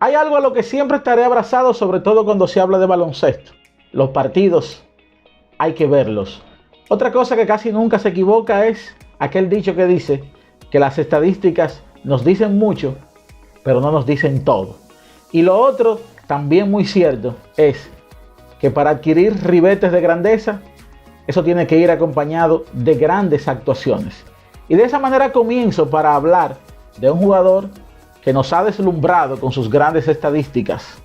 Hay algo a lo que siempre estaré abrazado, sobre todo cuando se habla de baloncesto. Los partidos hay que verlos. Otra cosa que casi nunca se equivoca es aquel dicho que dice que las estadísticas nos dicen mucho, pero no nos dicen todo. Y lo otro, también muy cierto, es que para adquirir ribetes de grandeza, eso tiene que ir acompañado de grandes actuaciones. Y de esa manera comienzo para hablar de un jugador que nos ha deslumbrado con sus grandes estadísticas,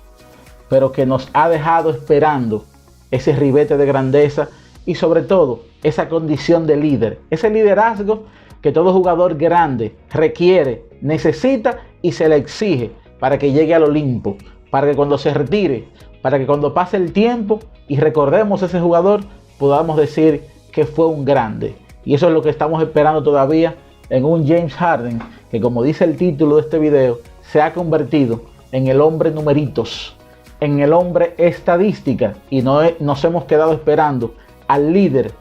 pero que nos ha dejado esperando ese ribete de grandeza y sobre todo esa condición de líder, ese liderazgo que todo jugador grande requiere, necesita y se le exige para que llegue al Olimpo, para que cuando se retire, para que cuando pase el tiempo y recordemos a ese jugador, podamos decir que fue un grande. Y eso es lo que estamos esperando todavía en un James Harden, que como dice el título de este video, se ha convertido en el hombre numeritos, en el hombre estadística, y nos hemos quedado esperando al líder,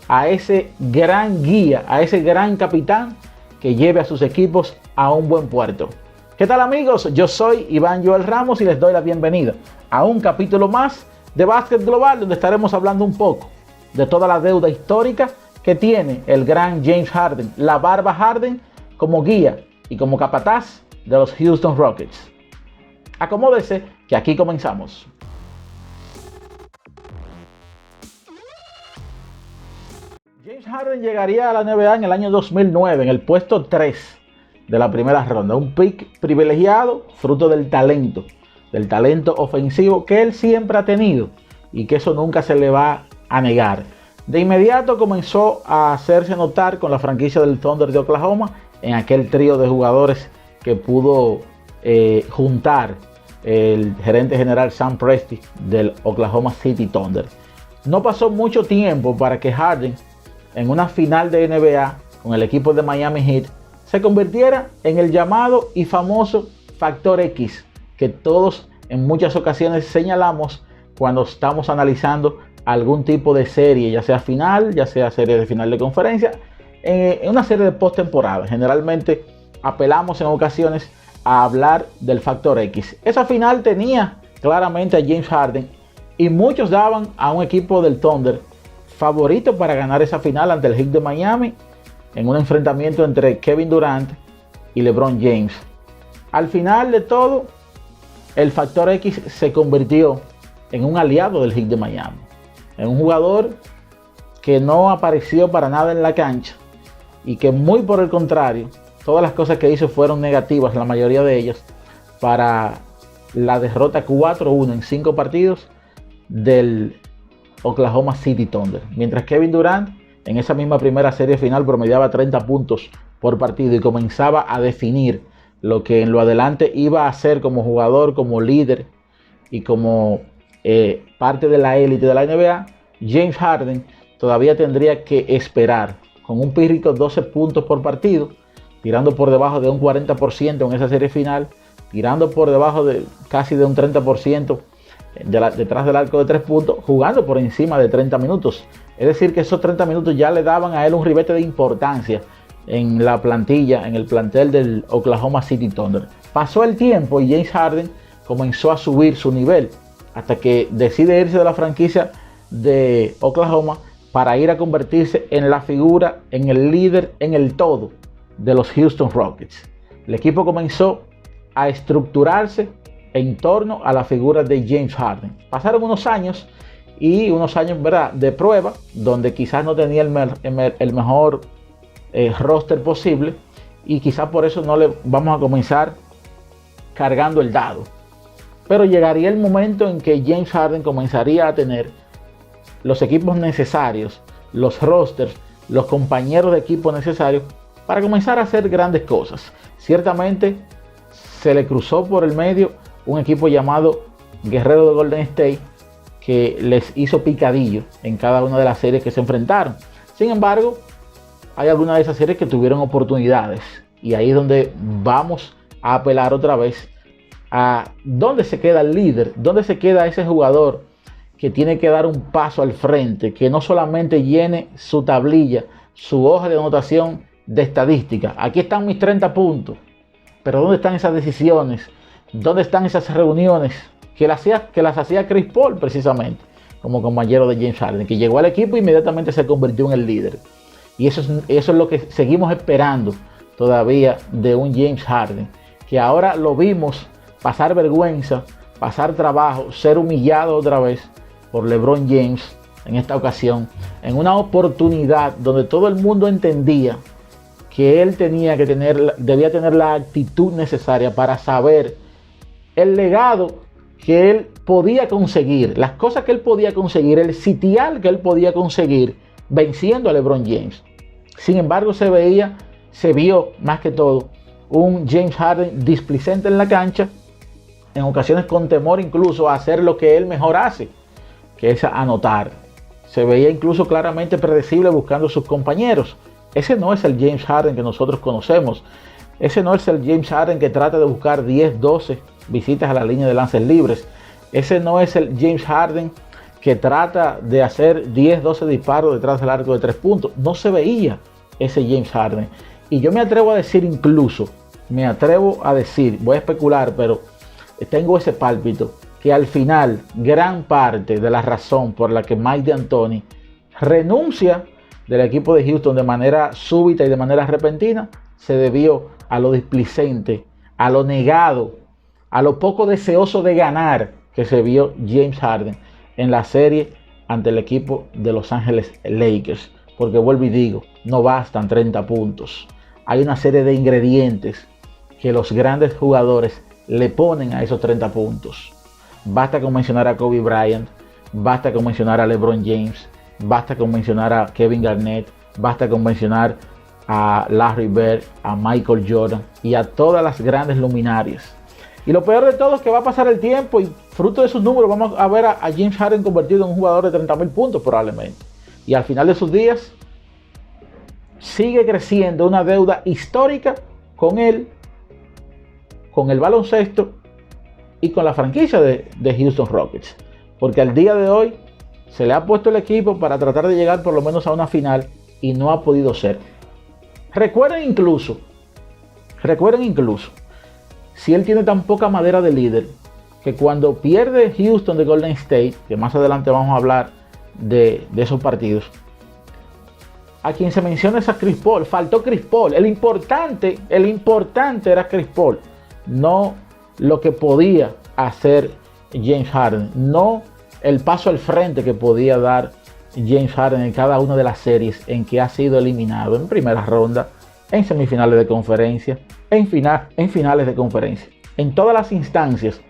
a ese gran guía, a ese gran capitán que lleve a sus equipos a un buen puerto. ¿Qué tal, amigos? Yo soy Iván Joel Ramos y les doy la bienvenida a un capítulo más de Básquet Global, donde estaremos hablando un poco de toda la deuda histórica que tiene el gran James Harden, la barba Harden, como guía y como capataz de los Houston Rockets. Acomódese que aquí comenzamos. James Harden llegaría a la NBA en el año 2009, en el puesto 3 de la primera ronda. Un pick privilegiado, fruto del talento ofensivo que él siempre ha tenido y que eso nunca se le va a negar. De inmediato comenzó a hacerse notar con la franquicia del Thunder de Oklahoma en aquel trío de jugadores que pudo juntar el gerente general Sam Presti del Oklahoma City Thunder. No pasó mucho tiempo para que Harden, en una final de NBA con el equipo de Miami Heat, se convirtiera en el llamado y famoso factor X que todos en muchas ocasiones señalamos cuando estamos analizando algún tipo de serie, ya sea final, ya sea serie de final de conferencia, en una serie de postemporada. Generalmente apelamos en ocasiones a hablar del factor X. Esa final tenía claramente a James Harden y muchos daban a un equipo del Thunder favorito para ganar esa final ante el Heat de Miami en un enfrentamiento entre Kevin Durant y LeBron James. Al final de todo, el factor X se convirtió en un aliado del Heat de Miami, en un jugador que no apareció para nada en la cancha y que muy por el contrario, todas las cosas que hizo fueron negativas, la mayoría de ellas, para la derrota 4-1 en 5 partidos del Oklahoma City Thunder. Mientras Kevin Durant en esa misma primera serie final promediaba 30 puntos por partido y comenzaba a definir lo que en lo adelante iba a ser como jugador, como líder y como parte de la élite de la NBA, James Harden todavía tendría que esperar con un pírrico 12 puntos por partido, tirando por debajo de un 40% en esa serie final, tirando por debajo de casi de un 30% detrás del arco de 3 puntos, jugando por encima de 30 minutos. Es decir, que esos 30 minutos ya le daban a él un ribete de importancia en la plantilla, en el plantel del Oklahoma City Thunder. Pasó el tiempo y James Harden comenzó a subir su nivel hasta que decide irse de la franquicia de Oklahoma para ir a convertirse en la figura, en el líder, en el todo de los Houston Rockets. El equipo comenzó a estructurarse en torno a la figura de James Harden. Pasaron unos años ¿verdad?, de prueba, donde quizás no tenía el mejor roster posible y quizás por eso no le vamos a comenzar cargando el dado. Pero llegaría el momento en que James Harden comenzaría a tener los equipos necesarios, los rosters, los compañeros de equipo necesarios para comenzar a hacer grandes cosas. Ciertamente se le cruzó por el medio un equipo llamado Guerrero de Golden State que les hizo picadillo en cada una de las series que se enfrentaron. Sin embargo, hay algunas de esas series que tuvieron oportunidades y ahí es donde vamos a apelar otra vez a dónde se queda el líder, dónde se queda ese jugador que tiene que dar un paso al frente, que no solamente llene su tablilla, su hoja de anotación de estadística. Aquí están mis 30 puntos, pero ¿dónde están esas decisiones ¿Dónde están esas reuniones que las hacía Chris Paul precisamente como compañero de James Harden, que llegó al equipo e inmediatamente se convirtió en el líder? Y eso es lo que seguimos esperando todavía de un James Harden, que ahora lo vimos pasar vergüenza, pasar trabajo, ser humillado otra vez por LeBron James en esta ocasión, en una oportunidad donde todo el mundo entendía que él debía tener la actitud necesaria para saber el legado que él podía conseguir, las cosas que él podía conseguir, el sitial que él podía conseguir venciendo a LeBron James. Sin embargo, se vio más que todo un James Harden displicente en la cancha, en ocasiones con temor incluso a hacer lo que él mejor hace, que es anotar. Se veía incluso claramente predecible buscando a sus compañeros. Ese no es el James Harden que nosotros conocemos. Ese no es el James Harden que trata de buscar 10, 12 visitas a la línea de lances libres. Ese no es el James Harden que trata de hacer 10, 12 disparos detrás del arco de 3 puntos. No se veía ese James Harden. Y yo me atrevo a decir incluso, voy a especular, pero tengo ese pálpito, que al final gran parte de la razón por la que Mike D'Antoni renuncia del equipo de Houston de manera súbita y de manera repentina se debió a lo displicente, a lo negado, a lo poco deseoso de ganar que se vio James Harden en la serie ante el equipo de Los Ángeles Lakers. Porque vuelvo y digo, no bastan 30 puntos. Hay una serie de ingredientes que los grandes jugadores le ponen a esos 30 puntos. Basta con mencionar a Kobe Bryant, basta con mencionar a LeBron James, basta con mencionar a Kevin Garnett, basta con mencionar a Larry Bird, a Michael Jordan y a todas las grandes luminarias. Y lo peor de todo es que va a pasar el tiempo y fruto de sus números vamos a ver a James Harden convertido en un jugador de 30.000 puntos probablemente. Y al final de sus días sigue creciendo una deuda histórica con él, con el baloncesto y con la franquicia de Houston Rockets. Porque al día de hoy se le ha puesto el equipo para tratar de llegar por lo menos a una final y no ha podido ser. Recuerden incluso, si él tiene tan poca madera de líder, que cuando pierde Houston de Golden State, que más adelante vamos a hablar de esos partidos, a quien se menciona es a Chris Paul. Faltó Chris Paul. El importante era Chris Paul, no lo que podía hacer James Harden, no el paso al frente que podía dar James Harden en cada una de las series en que ha sido eliminado en primera ronda, en semifinales de conferencia, en finales de conferencia. En todas las instancias,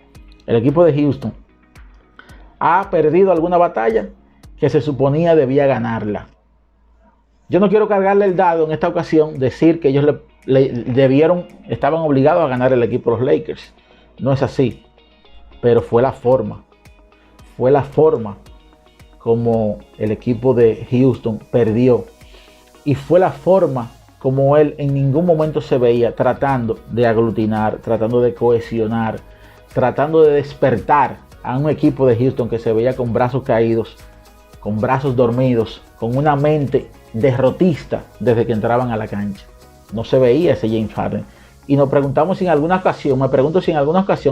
el equipo de Houston ha perdido alguna batalla que se suponía debía ganarla. Yo no quiero cargarle el dado en esta ocasión, decir que ellos estaban obligados a ganar el equipo de los Lakers. No es así, pero fue la forma como el equipo de Houston perdió, y fue la forma como él en ningún momento se veía tratando de aglutinar, tratando de cohesionar, tratando de despertar a un equipo de Houston que se veía con brazos caídos, con brazos dormidos, con una mente derrotista desde que entraban a la cancha. No se veía ese James Harden. Y me pregunto si en alguna ocasión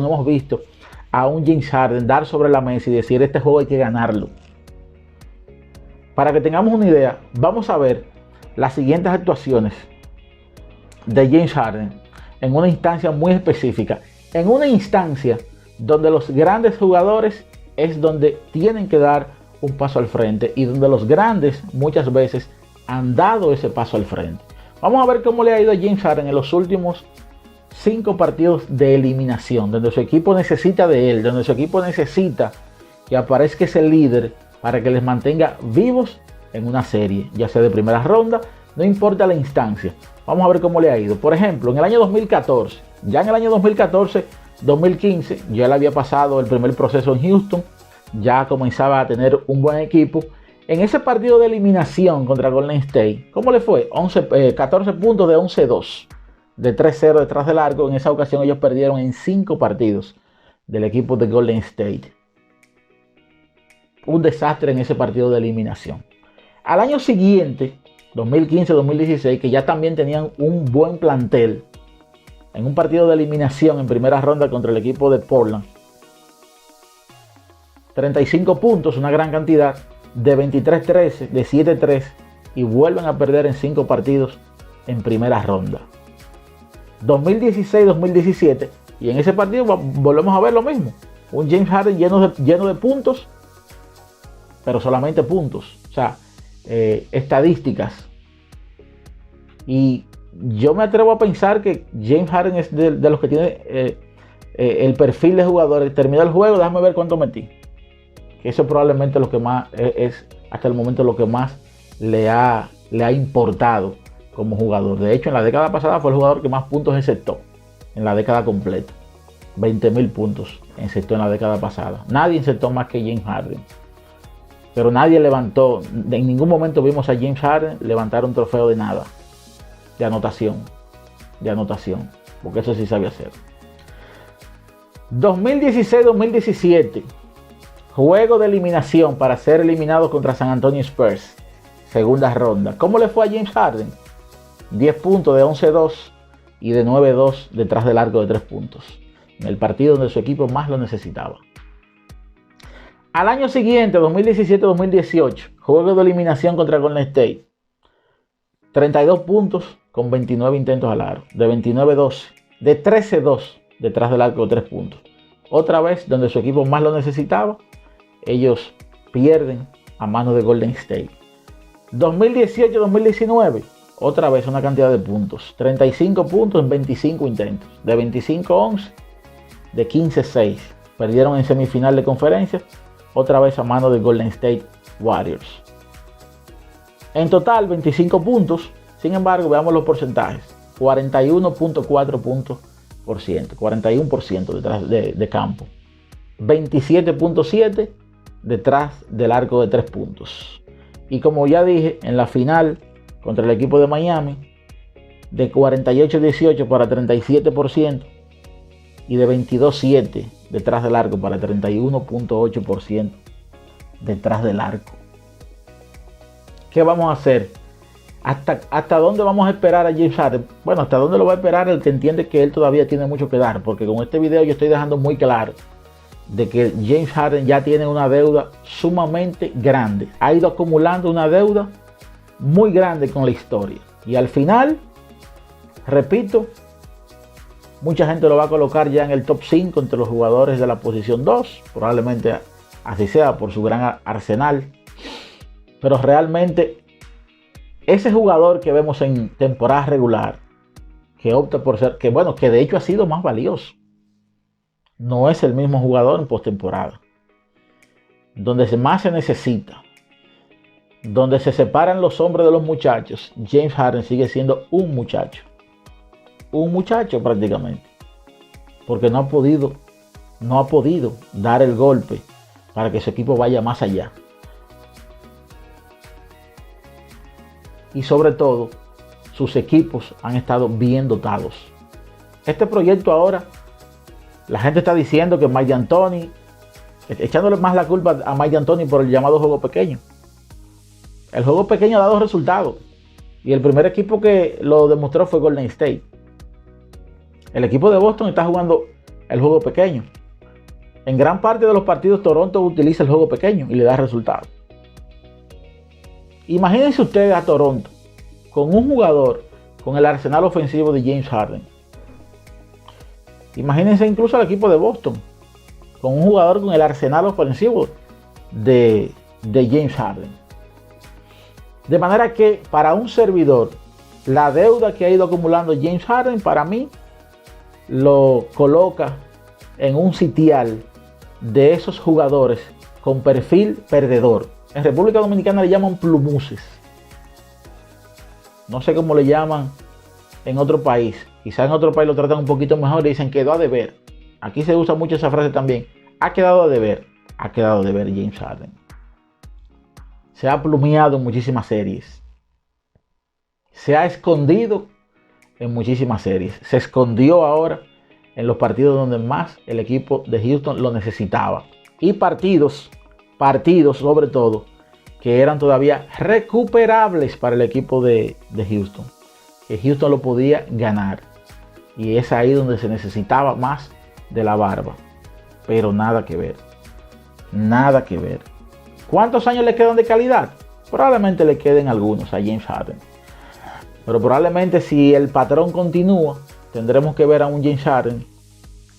hemos visto a un James Harden dar sobre la mesa y decir: este juego hay que ganarlo. Para que tengamos una idea, vamos a ver las siguientes actuaciones de James Harden en una instancia muy específica, en una instancia donde los grandes jugadores es donde tienen que dar un paso al frente y donde los grandes muchas veces han dado ese paso al frente. Vamos a ver cómo le ha ido a James Harden en los últimos 5 partidos de eliminación, donde su equipo necesita de él, donde su equipo necesita que aparezca ese líder para que les mantenga vivos en una serie, ya sea de primera ronda, no importa la instancia. Vamos a ver cómo le ha ido. Por ejemplo, en el año 2014, ya en el año 2014-2015, ya le había pasado el primer proceso en Houston, ya comenzaba a tener un buen equipo. En ese partido de eliminación contra Golden State, ¿cómo le fue? 14 puntos de 11-2, de 3-0 detrás del arco. En esa ocasión ellos perdieron en 5 partidos del equipo de Golden State. Un desastre en ese partido de eliminación. Al año siguiente, 2015-2016, que ya también tenían un buen plantel, en un partido de eliminación en primera ronda contra el equipo de Portland. 35 puntos, una gran cantidad, de 23-13, de 7-3, y vuelven a perder en 5 partidos en primera ronda. 2016-2017, y en ese partido volvemos a ver lo mismo. Un James Harden lleno de puntos, pero solamente puntos, o sea, estadísticas. Y yo me atrevo a pensar que James Harden es de los que tiene el perfil de jugador. Termina el juego, déjame ver cuánto metí. Eso probablemente lo que más es hasta el momento lo que más le ha importado como jugador. De hecho, en la década pasada fue el jugador que más puntos encestó en la década completa. 20.000 puntos encestó en la década pasada. Nadie encestó más que James Harden. Pero nadie levantó, en ningún momento vimos a James Harden levantar un trofeo de nada. De anotación. Porque eso sí sabe hacer. 2016-2017. Juego de eliminación para ser eliminado contra San Antonio Spurs. Segunda ronda. ¿Cómo le fue a James Harden? 10 puntos de 11-2 y de 9-2 detrás del arco de 3 puntos. En el partido donde su equipo más lo necesitaba. Al año siguiente, 2017-2018, juego de eliminación contra Golden State. 32 puntos con 29 intentos al aro. De 29-12. De 13-2 detrás del arco de 3 puntos. Otra vez donde su equipo más lo necesitaba. Ellos pierden a manos de Golden State. 2018-2019, otra vez una cantidad de puntos. 35 puntos en 25 intentos. De 25-11, de 15-6. Perdieron en semifinal de conferencia, otra vez a manos de Golden State Warriors. En total, 25 puntos. Sin embargo, veamos los porcentajes. 41.4%. 41% detrás de campo. 27.7% detrás del arco de 3 puntos. Y como ya dije, en la final contra el equipo de Miami, de 48-18 para 37% y de 22-7 detrás del arco para 31.8% detrás del arco. ¿Qué vamos a hacer? ¿Hasta dónde vamos a esperar a James Harden? Bueno, hasta dónde lo va a esperar el que entiende que él todavía tiene mucho que dar, porque con este video yo estoy dejando muy claro de que James Harden ya tiene una deuda sumamente grande. Ha ido acumulando una deuda muy grande con la historia. Y al final, repito, mucha gente lo va a colocar ya en el top 5 entre los jugadores de la posición 2. Probablemente así sea por su gran arsenal. Pero realmente ese jugador que vemos en temporada regular, que opta por ser, que de hecho ha sido más valioso, no es el mismo jugador en postemporada. Donde más se necesita, donde se separan los hombres de los muchachos, James Harden sigue siendo un muchacho. Un muchacho prácticamente. Porque no ha podido dar el golpe para que su equipo vaya más allá. Y sobre todo, sus equipos han estado bien dotados. Este proyecto ahora, la gente está diciendo que Mike D'Antoni, echándole más la culpa a Mike D'Antoni por el llamado juego pequeño. El juego pequeño ha dado resultados. Y el primer equipo que lo demostró fue Golden State. El equipo de Boston está jugando el juego pequeño. En gran parte de los partidos Toronto utiliza el juego pequeño y le da resultados. Imagínense ustedes a Toronto con un jugador con el arsenal ofensivo de James Harden. Imagínense incluso al equipo de Boston con un jugador con el arsenal ofensivo de James Harden. De manera que para un servidor, la deuda que ha ido acumulando James Harden, para mí, lo coloca en un sitial de esos jugadores con perfil perdedor. En República Dominicana le llaman plumuses. No sé cómo le llaman en otro país. Quizás en otro país lo tratan un poquito mejor y dicen quedó a deber. Aquí se usa mucho esa frase también. Ha quedado a deber. Ha quedado a deber James Harden. Se ha plumeado en muchísimas series. Se ha escondido en muchísimas series. Se escondió ahora en los partidos donde más el equipo de Houston lo necesitaba. Y partidos sobre todo, que eran todavía recuperables para el equipo de Houston. Que Houston lo podía ganar. Y es ahí donde se necesitaba más de la barba. Pero nada que ver. Nada que ver. ¿Cuántos años le quedan de calidad? Probablemente le queden algunos a James Harden. Pero probablemente si el patrón continúa, tendremos que ver a un James Harden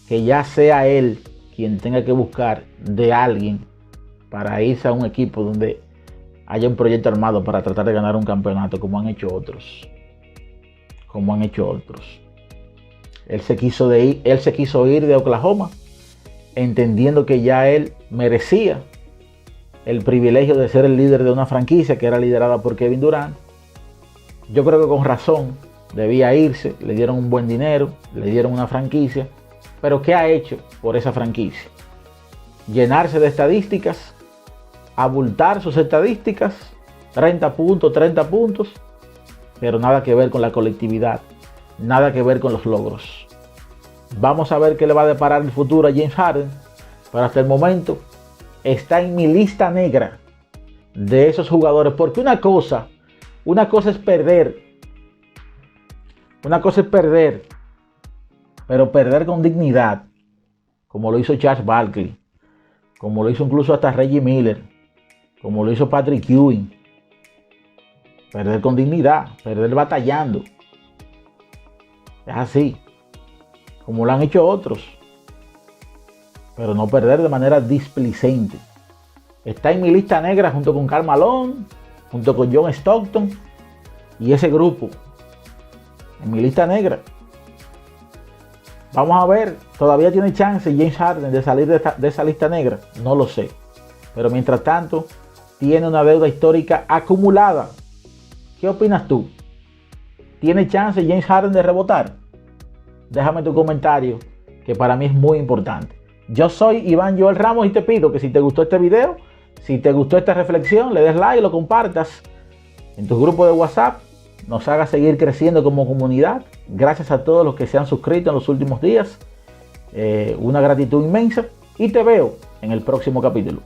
que ya sea él quien tenga que buscar de alguien para irse a un equipo donde haya un proyecto armado para tratar de ganar un campeonato como han hecho otros. Él se quiso ir de Oklahoma, entendiendo que ya él merecía el privilegio de ser el líder de una franquicia que era liderada por Kevin Durant. Yo creo que con razón debía irse, le dieron un buen dinero, le dieron una franquicia, pero ¿qué ha hecho por esa franquicia? Llenarse de estadísticas, abultar sus estadísticas, 30 puntos, pero nada que ver con la colectividad, nada que ver con los logros. Vamos a ver qué le va a deparar el futuro a James Harden, pero hasta el momento está en mi lista negra de esos jugadores, porque una cosa es perder, pero perder con dignidad, como lo hizo Charles Barkley, como lo hizo incluso hasta Reggie Miller, como lo hizo Patrick Ewing. Perder con dignidad, perder batallando. Es así, como lo han hecho otros, pero no perder de manera displicente. Está en mi lista negra junto con Karl Malone, junto con John Stockton y ese grupo. En mi lista negra. Vamos a ver, todavía tiene chance James Harden de salir de esa lista negra. No lo sé. Pero mientras tanto, tiene una deuda histórica acumulada. ¿Qué opinas tú? ¿Tiene chance James Harden de rebotar? Déjame tu comentario, que para mí es muy importante. Yo soy Iván Joel Ramos y te pido que si te gustó este video, si te gustó esta reflexión, le des like y lo compartas en tu grupo de WhatsApp. Nos haga seguir creciendo como comunidad. Gracias a todos los que se han suscrito en los últimos días. Una gratitud inmensa y te veo en el próximo capítulo.